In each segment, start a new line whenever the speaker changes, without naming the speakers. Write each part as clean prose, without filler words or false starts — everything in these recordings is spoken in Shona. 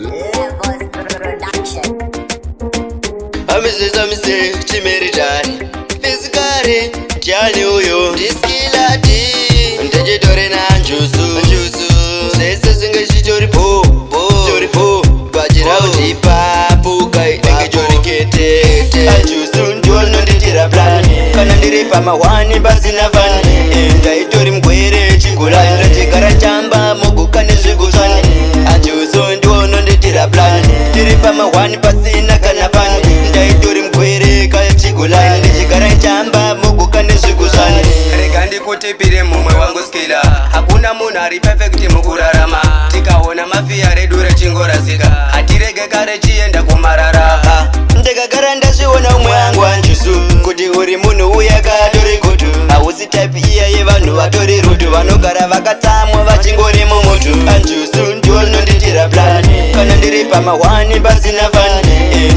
Levels Production.
Amize chimeritari Fizikari Tiani uyo Diskilati Ndejidore na njusu Sese singe shichori po Bajira utipa Pukai Enge jori kete Anjusu njuono nditira plan Kana ndiripa mawani basi na van Enda itori mkwere chingula Ndajigara chamba Muguka nizvigusani Anjusu njuono nditira plan Ndiripa mawani basi na kana van Ndaitori mkwere kaya chigula Ndajigara chamba Muguka nizvigusani
Rega ndikutipire mumwe wangu skila Hakuna munhu ari perfect mukurarama Tikaona mafia redu rechingorasika Hatirege kare chienda kumarara
Ndakagara ndazviona umwe wangu anjusu Kuti uri munhu uya katori kutu Hausi type iya yevanhu vatori rutu Vanogara vakatamwa vachingori mumutu Anjusu ndiononditira plan Kana ndiri pamahwani pasina fan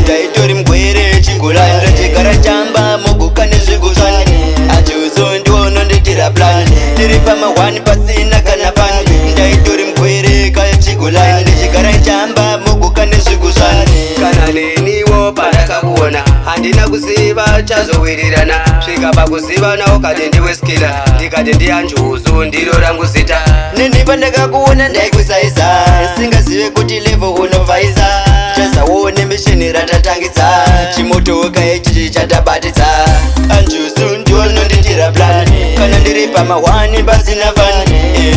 Ndaitori mgwere chingula Ndachigara chamba muguka nezvigusani Anjusu ndiononditira plan Ndiri pamahwani pasina kana fan Ndaitori mgwere kaya chigula Ndachigara chamba muguka nezvigusani
Kana neniwo pandakakuona handina kuziva chazowirirana Svika pakuzivana ukati ndiwe skila Ndikati ndianjusu ndiro rangu zita
Neni pandakakuona ndaikusaisa Singazive kuti level unovhaisa Chazaone mishini ratatangisa Chimotoka ichi chatabatisa Anjusu ndiononditira plan Kana ndiri pamahwani pasina fan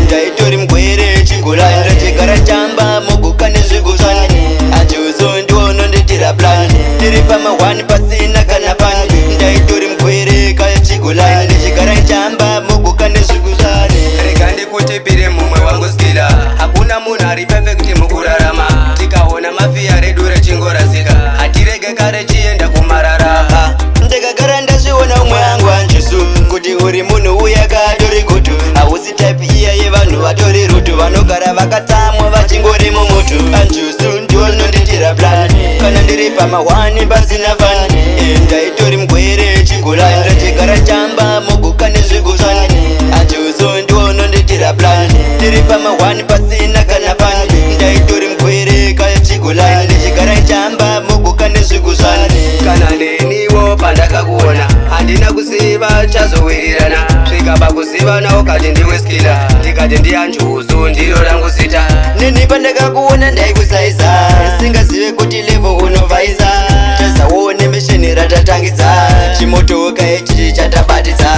Ndaitori mgwere chingula Ndachigara chamba muguka nezvigusani Anjusu ndiononditira plan Ndiri pamahwani pasina kana fan Ndaitori mgwere kaya chigula Ndachigara chamba muguka nezvigusani
Rega ndikutipire mumwe wangu skila Hakuna munhu ari perfect mukurarama Tikaona mafia redu rechingorasika Hatirege kare chienda kumarara
Ndakagara ndazviona umwe wangu anjusu Kuti uri munhu uya katori kutu Hausi type iya yevanhu vatori rutu Vanogara vakatamwa vachingori mumutu Anjusu ndiononditira plan Kana ndiri pamahwani pasina fan Ndaitori mgwere chingula Ndachigara chamba muguka nezvigusani Anjusu ndiononditira plan Ndiri pamahwani pasina kana fan Ndaitori mgwere kaya chigula Ndachigara chamba muguka nezvigusani
Kana neniwo pandakakuona handina kuziva chazowirirana Svika pakuzivana ukati ndiwe skila Ndikati ndianjusu ndiro rangu zita
Neni pandakakuona ndaikusaisa Singazive kuti level unovhaisa Chazaone mishini ratatangisa Chimotoka ichi chatabatisa